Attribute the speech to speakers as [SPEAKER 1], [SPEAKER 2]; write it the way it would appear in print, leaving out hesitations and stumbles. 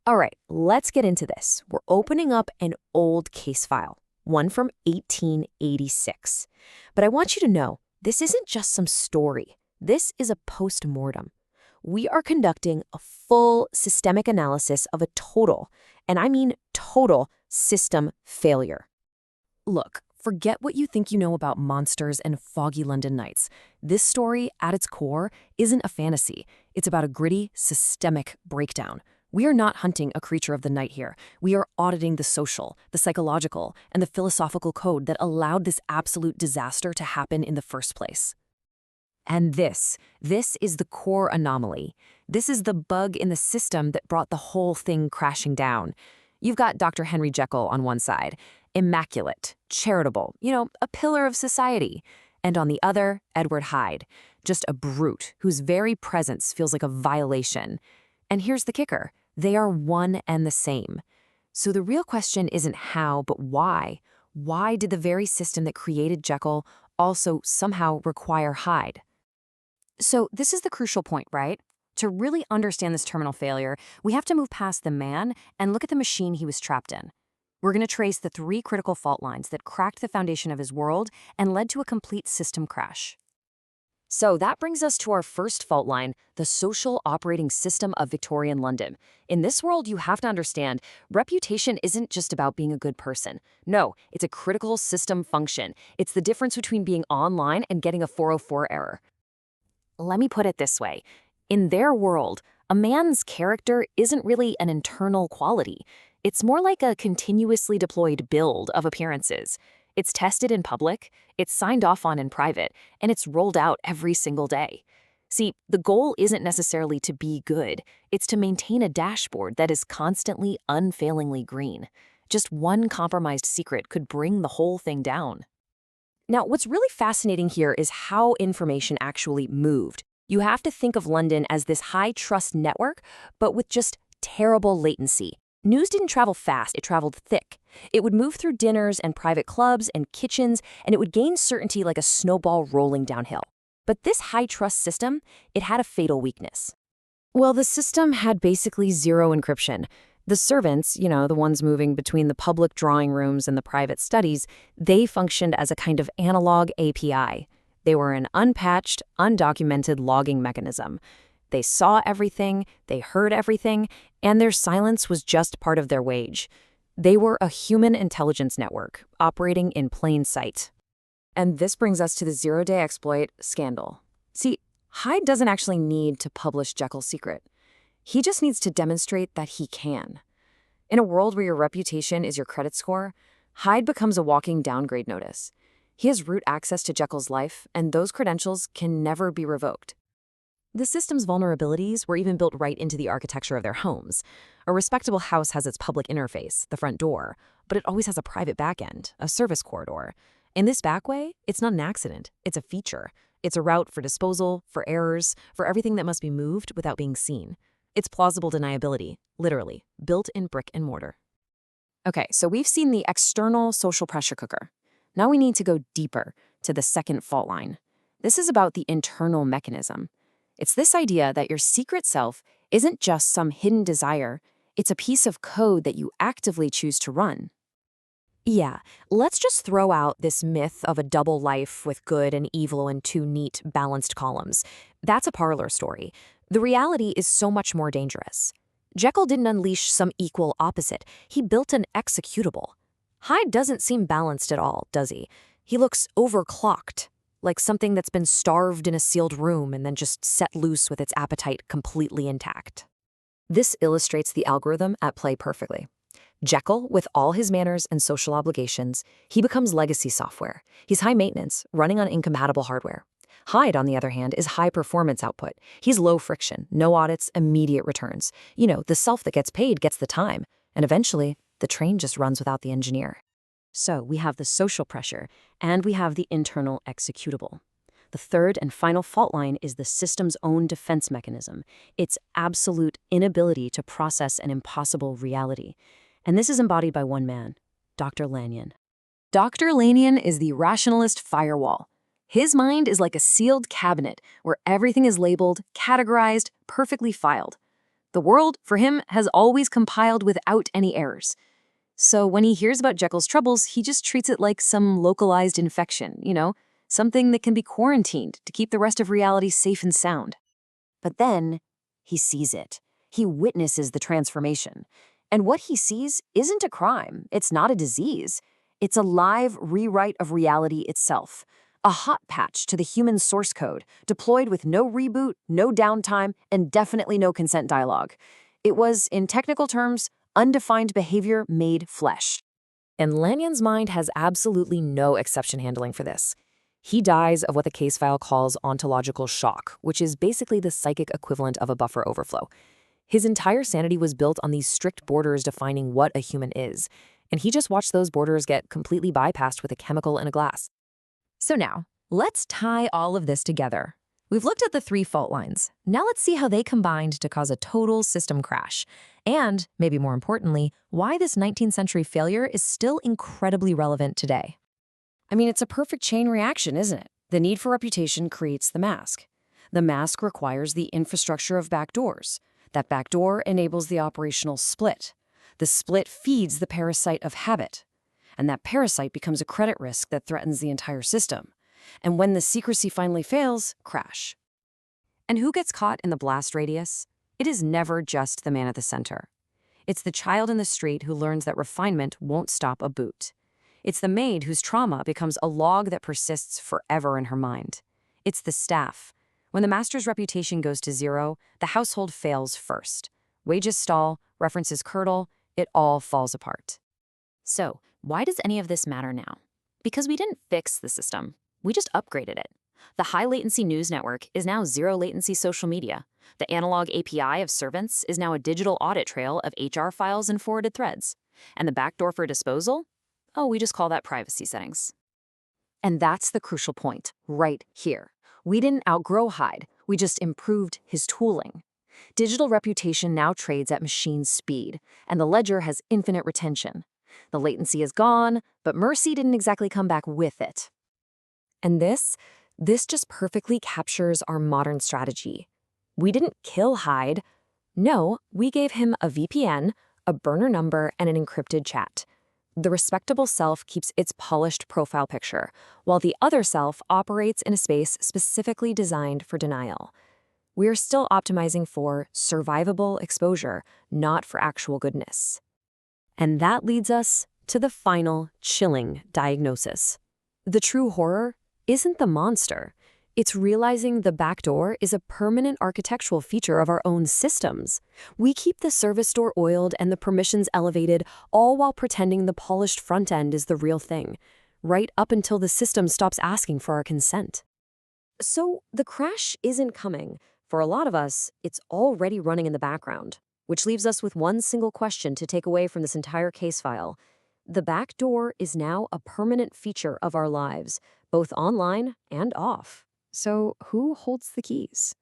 [SPEAKER 1] All right, let's get into this. We're opening up an old case file, one from 1886. But I want you to know, this isn't just some story. This is a post-mortem. We are conducting a full systemic analysis of a total, and I mean total, system failure. Look, forget what you think you know about monsters and foggy London nights. This story, at its core, isn't a fantasy. It's about a gritty, systemic breakdown. We are not hunting a creature of the night here. We are auditing the social, the psychological, and the philosophical code that allowed this absolute disaster to happen in the first place. And this is the core anomaly. This is the bug in the system that brought the whole thing crashing down. You've got Dr. Henry Jekyll on one side, immaculate, charitable, a pillar of society. And on the other, Edward Hyde, just a brute whose very presence feels like a violation. And here's the kicker. They are one and the same. So the real question isn't how, but why. Why did the very system that created Jekyll also somehow require Hyde? So this is the crucial point, right? To really understand this terminal failure, we have to move past the man and look at the machine he was trapped in. We're going to trace the 3 critical fault lines that cracked the foundation of his world and led to a complete system crash. So that brings us to our first fault line, the social operating system of Victorian London. In this world, you have to understand, reputation isn't just about being a good person. No, it's a critical system function. It's the difference between being online and getting a 404 error. Let me put it this way. In their world, a man's character isn't really an internal quality. It's more like a continuously deployed build of appearances. It's tested in public, it's signed off on in private, and it's rolled out every single day. See, the goal isn't necessarily to be good. It's to maintain a dashboard that is constantly, unfailingly green. Just one compromised secret could bring the whole thing down. Now, what's really fascinating here is how information actually moved. You have to think of London as this high-trust network, but with just terrible latency. News didn't travel fast, it traveled thick. It would move through dinners and private clubs and kitchens, and it would gain certainty like a snowball rolling downhill. But this high-trust system, it had a fatal weakness. Well, the system had basically zero encryption. The servants, the ones moving between the public drawing rooms and the private studies, they functioned as a kind of analog API. They were an unpatched, undocumented logging mechanism. They saw everything, they heard everything, and their silence was just part of their wage. They were a human intelligence network, operating in plain sight. And this brings us to the zero-day exploit scandal. See, Hyde doesn't actually need to publish Jekyll's secret. He just needs to demonstrate that he can. In a world where your reputation is your credit score, Hyde becomes a walking downgrade notice. He has root access to Jekyll's life, and those credentials can never be revoked. The system's vulnerabilities were even built right into the architecture of their homes. A respectable house has its public interface, the front door, but it always has a private backend, a service corridor. In this backway, it's not an accident, it's a feature. It's a route for disposal, for errors, for everything that must be moved without being seen. It's plausible deniability, literally, built in brick and mortar. Okay, so we've seen the external social pressure cooker. Now we need to go deeper to the second fault line. This is about the internal mechanism. It's this idea that your secret self isn't just some hidden desire, it's a piece of code that you actively choose to run. Yeah, let's just throw out this myth of a double life with good and evil in 2 neat, balanced columns. That's a parlor story. The reality is so much more dangerous. Jekyll didn't unleash some equal opposite. He built an executable. Hyde doesn't seem balanced at all, does he? He looks overclocked, like something that's been starved in a sealed room and then just set loose with its appetite completely intact. This illustrates the algorithm at play perfectly. Jekyll, with all his manners and social obligations, he becomes legacy software. He's high maintenance, running on incompatible hardware. Hyde, on the other hand, is high performance output. He's low friction, no audits, immediate returns. The self that gets paid gets the time, and eventually, the train just runs without the engineer. So we have the social pressure, and we have the internal executable. The third and final fault line is the system's own defense mechanism, its absolute inability to process an impossible reality. And this is embodied by one man, Dr. Lanyon. Dr. Lanyon is the rationalist firewall. His mind is like a sealed cabinet where everything is labeled, categorized, perfectly filed. The world, for him, has always compiled without any errors. So when he hears about Jekyll's troubles, he just treats it like some localized infection, something that can be quarantined to keep the rest of reality safe and sound. But then he sees it. He witnesses the transformation. And what he sees isn't a crime. It's not a disease. It's a live rewrite of reality itself. A hot patch to the human source code, deployed with no reboot, no downtime, and definitely no consent dialogue. It was, in technical terms, undefined behavior made flesh. And Lanyon's mind has absolutely no exception handling for this. He dies of what the case file calls ontological shock, which is basically the psychic equivalent of a buffer overflow. His entire sanity was built on these strict borders defining what a human is, and he just watched those borders get completely bypassed with a chemical in a glass. So now, let's tie all of this together. We've looked at the 3 fault lines. Now let's see how they combined to cause a total system crash. And, maybe more importantly, why this 19th century failure is still incredibly relevant today. I mean, it's a perfect chain reaction, isn't it? The need for reputation creates the mask. The mask requires the infrastructure of backdoors. That backdoor enables the operational split. The split feeds the parasite of habit. And that parasite becomes a credit risk that threatens the entire system. And when the secrecy finally fails, crash. And who gets caught in the blast radius? It is never just the man at the center. It's the child in the street who learns that refinement won't stop a boot. It's the maid whose trauma becomes a log that persists forever in her mind. It's the staff. When the master's reputation goes to zero, the household fails first. Wages stall, references curdle, it all falls apart. So, why does any of this matter now? Because we didn't fix the system. We just upgraded it. The high-latency news network is now zero-latency social media. The analog API of servants is now a digital audit trail of HR files and forwarded threads. And the backdoor for disposal? Oh, we just call that privacy settings. And that's the crucial point, right here. We didn't outgrow Hyde, we just improved his tooling. Digital reputation now trades at machine speed, and the ledger has infinite retention. The latency is gone, but mercy didn't exactly come back with it. And this just perfectly captures our modern strategy. We didn't kill Hyde. No, we gave him a VPN, a burner number, and an encrypted chat. The respectable self keeps its polished profile picture, while the other self operates in a space specifically designed for denial. We're still optimizing for survivable exposure, not for actual goodness. And that leads us to the final, chilling diagnosis. The true horror isn't the monster. It's realizing the backdoor is a permanent architectural feature of our own systems. We keep the service door oiled and the permissions elevated, all while pretending the polished front end is the real thing, right up until the system stops asking for our consent. So the crash isn't coming. For a lot of us, it's already running in the background, which leaves us with one single question to take away from this entire case file. The back door is now a permanent feature of our lives, both online and off. So who holds the keys?